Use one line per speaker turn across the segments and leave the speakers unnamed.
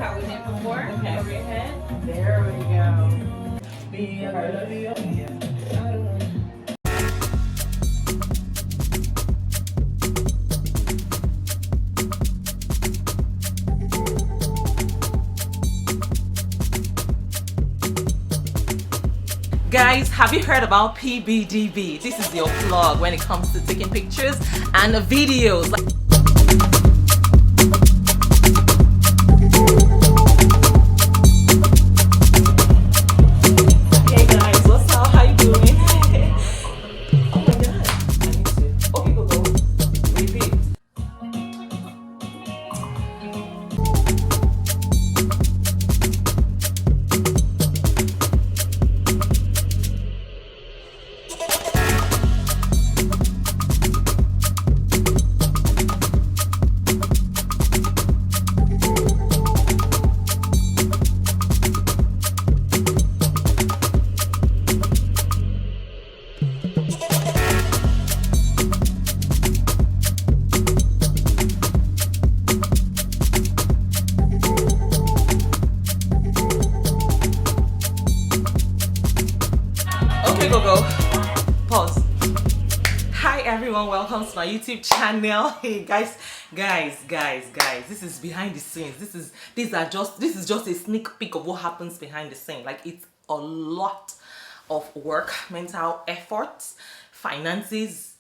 how we did before.
Okay.
Over your head.
There we go.
Guys, have you heard about PBDB? This is your plug when it comes to taking pictures and videos. Hey guys, what's up? How you doing? Oh my god, I need to. Okay, go. Repeat. Okay, go. Pause. Hi everyone, welcome to my YouTube channel. Hey guys. This is behind the scenes. This is just a sneak peek of what happens behind the scene. Like, it's a lot of work, mental effort, finances.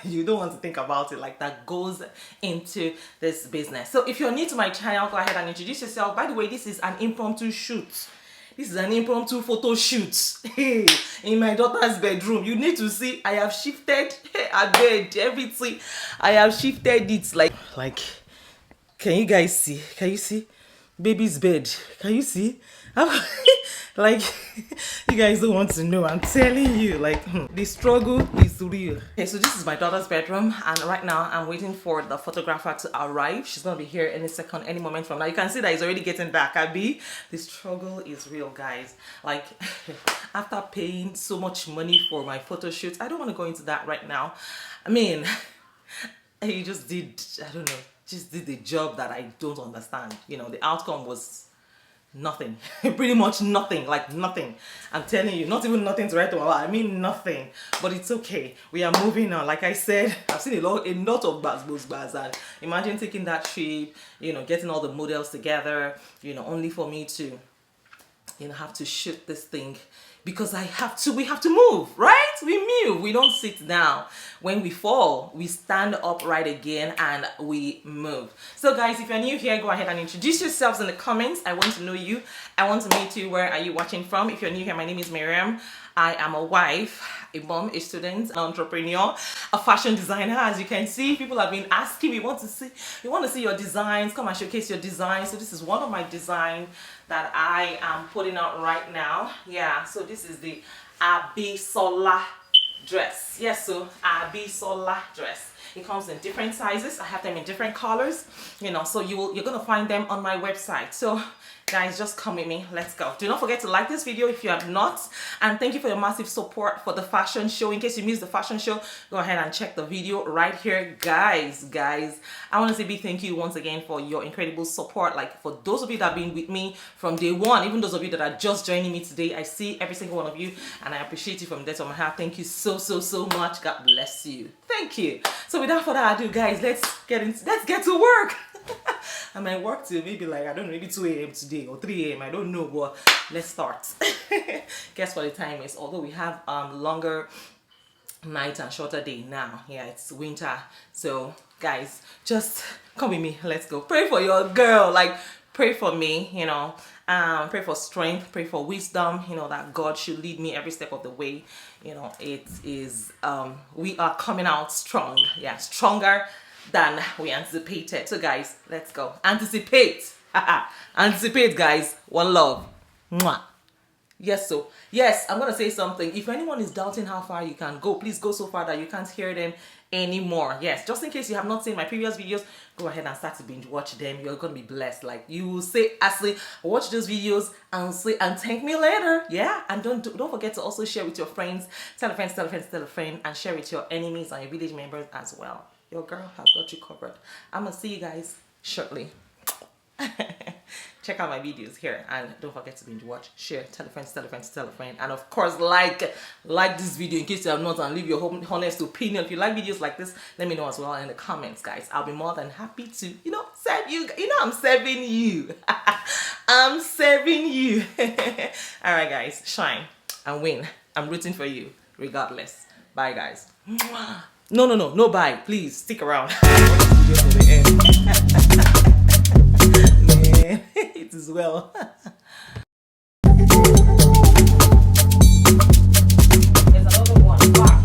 You don't want to think about it, like, that goes into this business. So if you're new to my channel, go ahead and introduce yourself. By the way, this is an impromptu shoot. This is an impromptu photo shoot in my daughter's bedroom. You need to see, I have shifted her bed, everything. I have shifted it like, can you guys see? Can you see? Baby's bed. Can you see? Like, you guys don't want to know. I'm telling you, like, the struggle is real. Okay, so this is my daughter's bedroom, and right now I'm waiting for the photographer to arrive. She's gonna be here any second, any moment from now. You can see that it's already getting dark. Abi, the struggle is real, guys. Like, after paying so much money for my photo shoot, I don't want to go into that right now. I mean, you just did, I don't know, just did the job that I don't understand. You know, the outcome was nothing. Pretty much nothing. Like, nothing. I'm telling you, not even nothing to write about. I mean nothing. But it's okay, we are moving on. Like I said, I've seen a lot of bars, and imagine taking that trip, you know, getting all the models together, you know, only for me to, you know, have to shoot this thing because we have to move, right? We move, we don't sit down. When we fall, we stand up right again and we move. So guys, if you're new here, go ahead and introduce yourselves in the comments. I want to know you. I want to meet you. Where are you watching from? If you're new here, my name is Miriam. I am a wife, a mom, a student, an entrepreneur, a fashion designer. As you can see, people have been asking me, we want to see your designs, come and showcase your designs. So this is one of my designs that I am putting out right now. Yeah, so this is the Abisola dress. Yes, so Abisola dress. It comes in different sizes. I have them in different colors, you know, so you're gonna find them on my website. So guys, just come with me, let's go. Do not forget to like this video if you have not, and thank you for your massive support for the fashion show. In case you missed the fashion show, go ahead and check the video right here. Guys, I want to say big thank you once again for your incredible support. Like, for those of you that have been with me from day one, even those of you that are just joining me today, I see every single one of you and I appreciate you from the depths of my heart. Thank you so much. God bless you. Thank you. So without further ado, guys, let's get to work. I might work till maybe, like, I don't know, maybe 2 a.m. today or 3 a.m. I don't know, but let's start. Guess what the time is? Although we have longer night and shorter day now. Yeah, it's winter. So guys, just come with me, let's go. Pray for your girl, like, pray for me, you know. Pray for strength, pray for wisdom, you know, that God should lead me every step of the way. You know, it is we are coming out strong. Yeah, stronger than we anticipated. So guys, let's go. Anticipate. Anticipate, guys. One love. Mwah. Yes, so yes, I'm gonna say something. If anyone is doubting how far you can go, please go so far that you can't hear them anymore. Yes, just in case you have not seen my previous videos, go ahead and start to binge watch them. You're gonna be blessed. Like, you will say, Ashley, watch those videos and say and thank me later. Yeah, and don't forget to also share with your friends. Tell a friend, tell a friend, tell a friend, and share with your enemies and your village members as well. Your girl has got you covered. I'm gonna see you guys shortly. Check out my videos here, and don't forget to binge watch, share, tell a friend, tell a friend, tell a friend, and of course like this video in case you have not, and leave your honest opinion. If you like videos like this, let me know as well in the comments, guys. I'll be more than happy to serve you. I'm serving you. I'm serving you. All right, guys, shine and win. I'm rooting for you regardless. Bye, guys. No bye, please stick around. Man, it is well. There's another one back.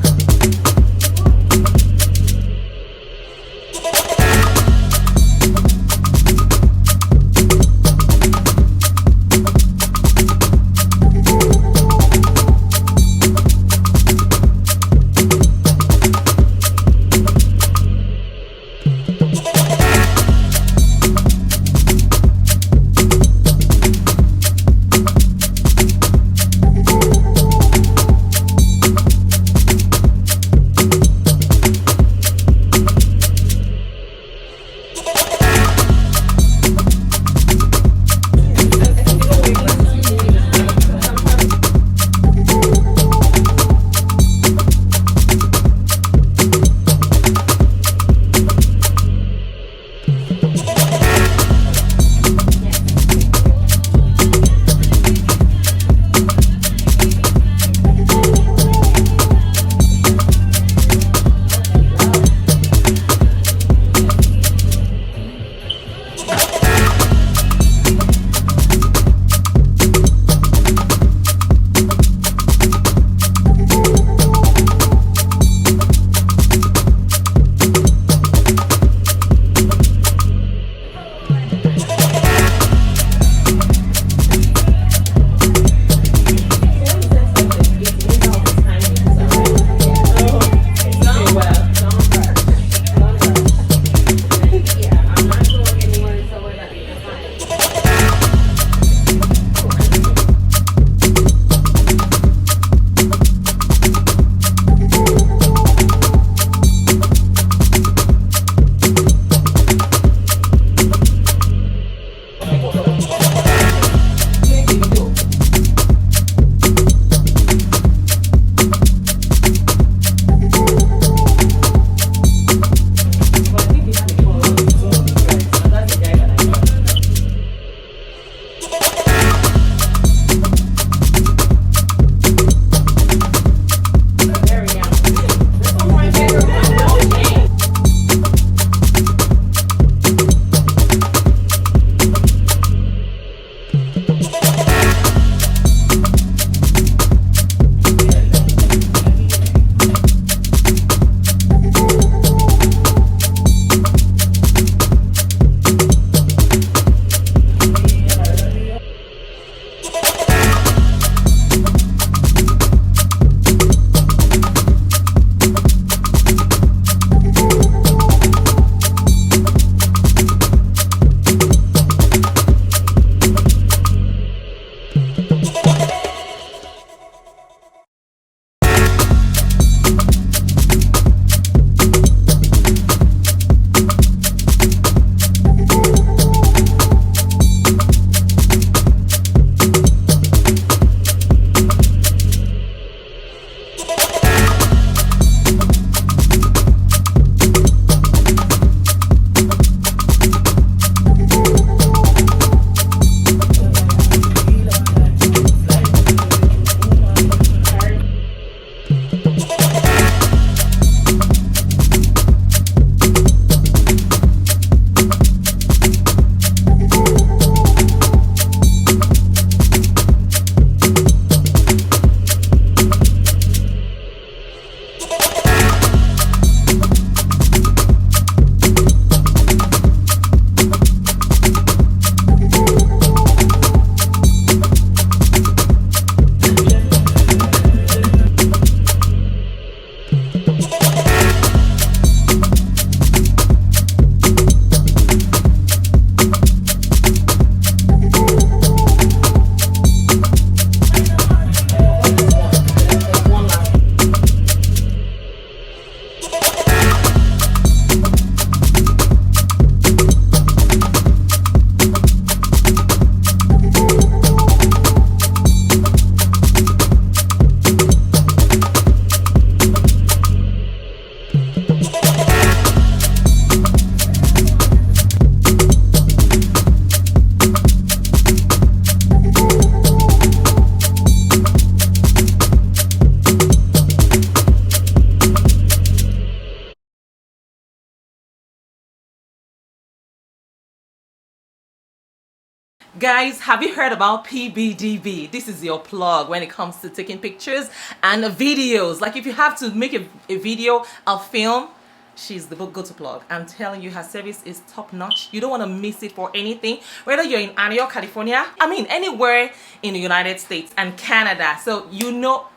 Guys, have you heard about PBDB? This is your plug when it comes to taking pictures and videos. Like if you have to make a video, a film, she's the go-to plug. I'm telling you, her service is top notch. You don't want to miss it for anything. Whether you're in Antioch, California, I mean anywhere in the United States and Canada. So you know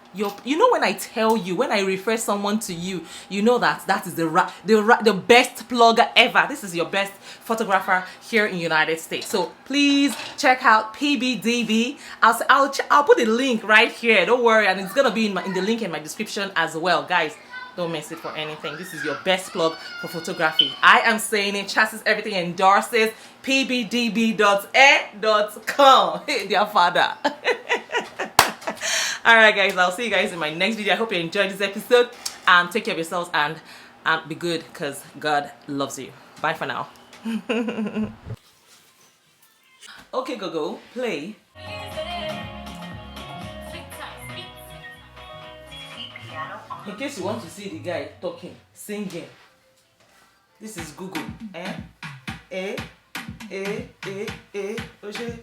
when I tell you, when I refer someone to you, you know that is the best plugger ever. This is your best photographer here in the United States. So please check out PBDB. I'll put the link right here. Don't worry, and it's gonna be in the link in my description as well, guys. Don't miss it for anything. This is your best plug for photography. I am saying it. Chassis Everything endorses pbdb.air.com. Dear father. Alright guys, I'll see you guys in my next video. I hope you enjoyed this episode. Take care of yourselves and be good because God loves you. Bye for now. Okay, go, play. In case you want to see the guy talking, singing, this is Google. Oje.